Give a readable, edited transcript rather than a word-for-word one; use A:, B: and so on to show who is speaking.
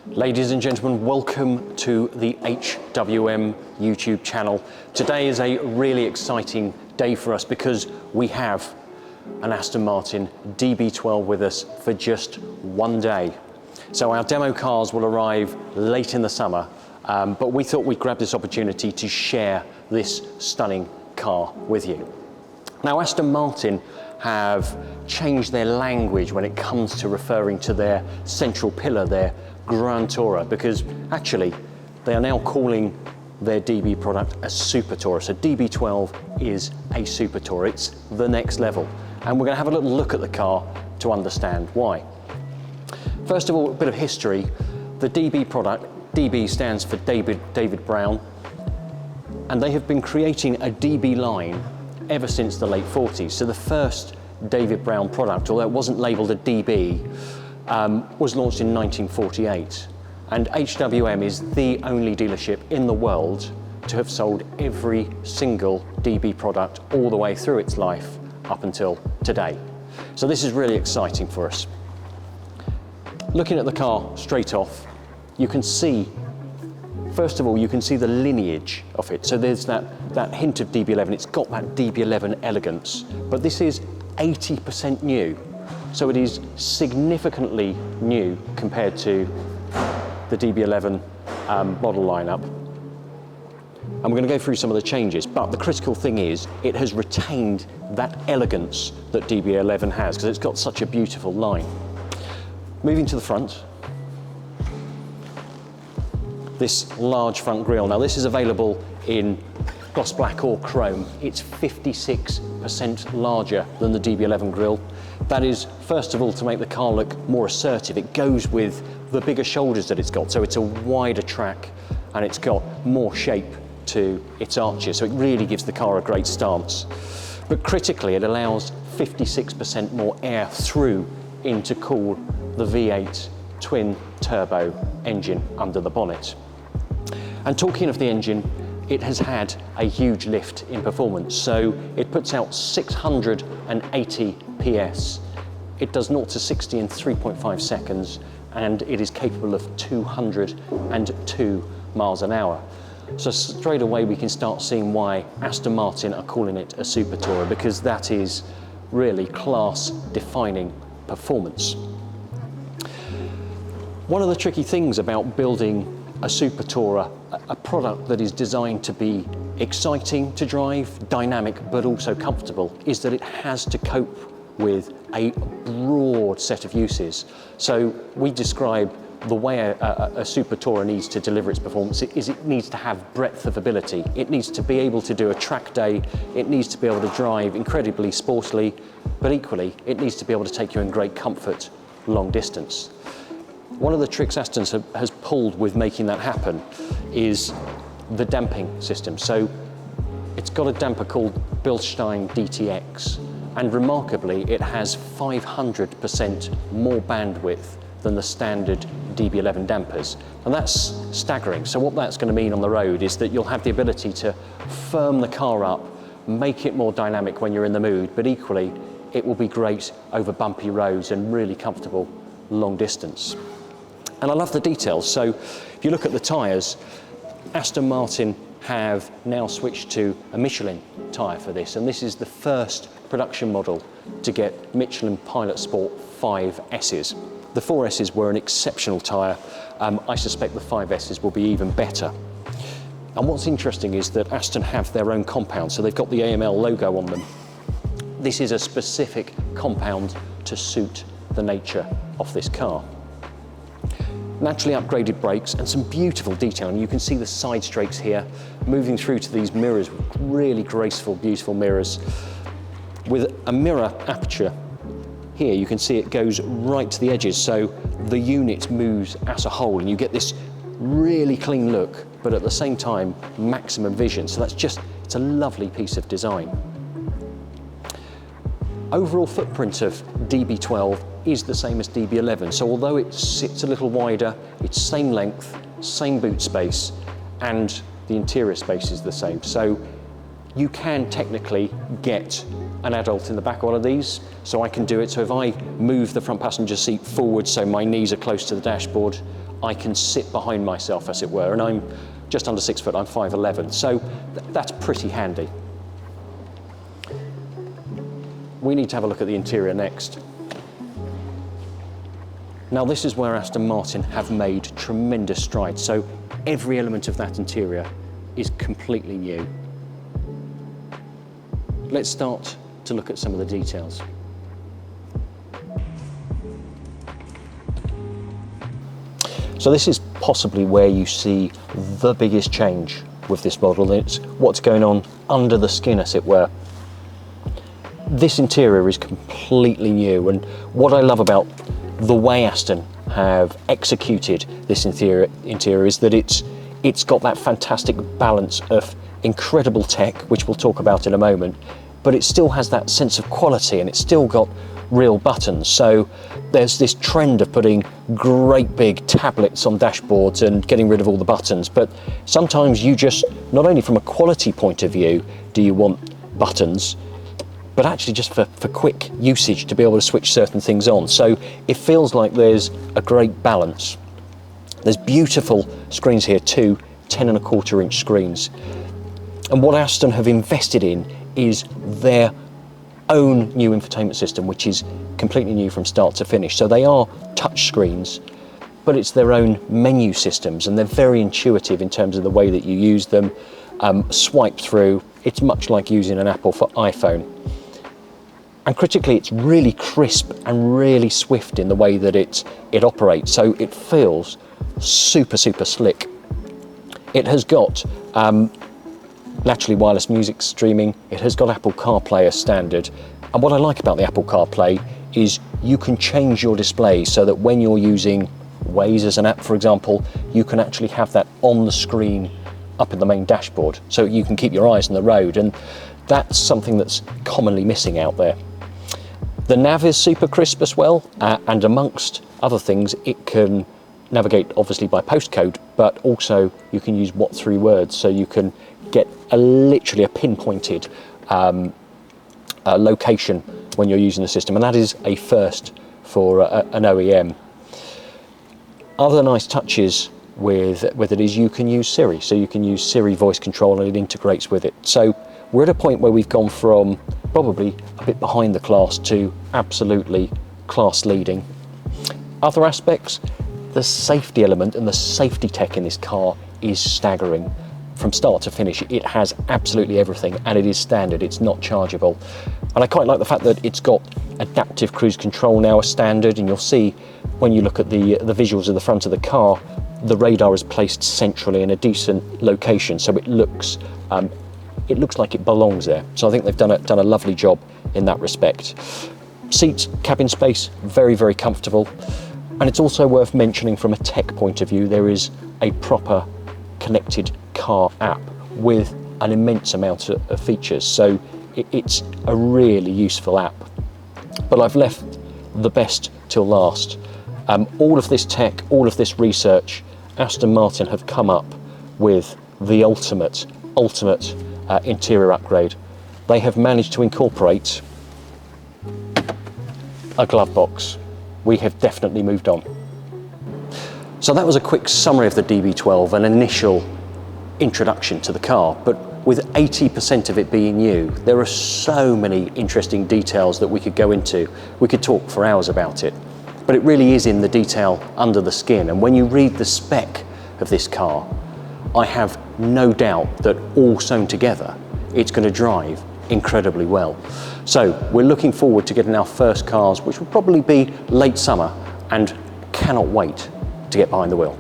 A: Ladies and gentlemen, welcome to the HWM YouTube channel. Today is a really exciting day for us because we have an Aston Martin DB12 with us for just one day. So our demo cars will arrive late in the summer, but we thought we'd grab this opportunity to share this stunning car with you. Now, Aston Martin have changed their language when it comes to referring to their central pillar, their Grand Tourer, because actually they are now calling their DB product a Super Tourer. So DB12 is a Super Tourer. It's the next level. And we're going to have a little look at the car to understand why. First of all, a bit of history. The DB product, DB stands for David Brown, and they have been creating a DB line ever since the late 40s. So the first David Brown product, although it wasn't labelled a DB, was launched in 1948. And HWM is the only dealership in the world to have sold every single DB product all the way through its life up until today. So this is really exciting for us. Looking at the car straight off, you can see, first of all, you can see the lineage of it. So there's that hint of DB11. It's got that DB11 elegance, but this is 80% new. So it is significantly new compared to the DB11 model lineup. And we're going to go through some of the changes, but the critical thing is it has retained that elegance that DB11 has because it's got such a beautiful line. Moving to the front, this large front grille. Now this is available in gloss black or chrome. It's 56% larger than the DB11 grille. That is, first of all, to make the car look more assertive. It goes with the bigger shoulders that it's got, so it's a wider track and it's got more shape to its arches, so it really gives the car a great stance. But critically, it allows 56% more air through in to cool the V8 twin turbo engine under the bonnet. And talking of the engine, it has had a huge lift in performance. So it puts out 680 PS. It does 0 to 60 in 3.5 seconds, and it is capable of 202 miles an hour. So straight away we can start seeing why Aston Martin are calling it a Super Tourer, because that is really class-defining performance. One of the tricky things about building a Super Tourer, a product that is designed to be exciting to drive, dynamic, but also comfortable, is that it has to cope with a broad set of uses. So we describe the way a Super Tourer needs to deliver its performance is it needs to have breadth of ability. It needs to be able to do a track day. It needs to be able to drive incredibly sportily, but equally, it needs to be able to take you in great comfort long distance. One of the tricks Aston has pulled with making that happen is the damping system. So it's got a damper called Bilstein DTX, and remarkably, it has 500% more bandwidth than the standard DB11 dampers. And that's staggering. So what that's going to mean on the road is that you'll have the ability to firm the car up, make it more dynamic when you're in the mood, but equally, it will be great over bumpy roads and really comfortable long distance. And I love the details. So if you look at the tyres, Aston Martin have now switched to a Michelin tyre for this, and this is the first production model to get Michelin Pilot Sport 5Ss. The 4Ss were an exceptional tyre. I suspect the 5Ss will be even better. And what's interesting is that Aston have their own compound, so they've got the AML logo on them. This is a specific compound to suit the nature of this car. Naturally upgraded brakes and some beautiful detailing. You can see the side strakes here, moving through to these mirrors, really graceful, beautiful mirrors. With a mirror aperture here, you can see it goes right to the edges, so the unit moves as a whole, and you get this really clean look, but at the same time, maximum vision. So it's a lovely piece of design. Overall footprint of DB12 is the same as DB11. So although it sits a little wider, it's same length, same boot space, and the interior space is the same. So You can technically get an adult in the back of one of these, so I can do it. So if I move the front passenger seat forward so my knees are close to the dashboard, I can sit behind myself, as it were, and I'm just under 6 foot, I'm 5'11", so that's pretty handy. We need to have a look at the interior next. Now this is where Aston Martin have made tremendous strides, so every element of that interior is completely new. Let's start to look at some of the details. So this is possibly where you see the biggest change with this model. It's what's going on under the skin, as it were. This interior is completely new, and what I love about the way Aston have executed this interior is that it's got that fantastic balance of incredible tech, which we'll talk about in a moment, but it still has that sense of quality, and it's still got real buttons. So there's this trend of putting great big tablets on dashboards and getting rid of all the buttons, but sometimes you just, not only from a quality point of view do you want buttons, but actually just for quick usage to be able to switch certain things on. So it feels like there's a great balance. There's beautiful screens here, two 10.25 inch screens. And what Aston have invested in is their own new infotainment system, which is completely new from start to finish. So they are touch screens, but it's their own menu systems, and they're very intuitive in terms of the way that you use them. Swipe through, it's much like using an Apple for iPhone. And critically, it's really crisp and really swift in the way that it operates. So it feels super, super slick. It has got naturally wireless music streaming. It has got Apple CarPlay as standard. And what I like about the Apple CarPlay is you can change your display so that when you're using Waze as an app, for example, you can actually have that on the screen up in the main dashboard, so you can keep your eyes on the road. And that's something that's commonly missing out there. The nav is super crisp as well, and amongst other things, it can navigate obviously by postcode, but also you can use what 3 words, so you can get literally a pinpointed location when you're using the system, and that is a first for an OEM. Other nice touches with it is you can use Siri, so you can use Siri voice control and it integrates with it. So we're at a point where we've gone from probably a bit behind the class to absolutely class leading. Other aspects, the safety element and the safety tech in this car is staggering. From start to finish, it has absolutely everything, and it is standard, it's not chargeable. And I quite like the fact that it's got adaptive cruise control now as standard, and you'll see when you look at the visuals of the front of the car, the radar is placed centrally in a decent location, so it looks like it belongs there. So I think they've done a lovely job in that respect. Seats, cabin space, very, very comfortable. And it's also worth mentioning from a tech point of view, there is a proper connected car app with an immense amount of features. So it's a really useful app. But I've left the best till last. All of this tech, all of this research, Aston Martin have come up with the ultimate interior upgrade. They have managed to incorporate a glove box. We have definitely moved on. So that was a quick summary of the DB12, an initial introduction to the car, but with 80% of it being new, there are so many interesting details that we could go into. We could talk for hours about it, but it really is in the detail under the skin. And when you read the spec of this car, I have no doubt that all sewn together, it's going to drive incredibly well. So we're looking forward to getting our first cars, which will probably be late summer, and cannot wait to get behind the wheel.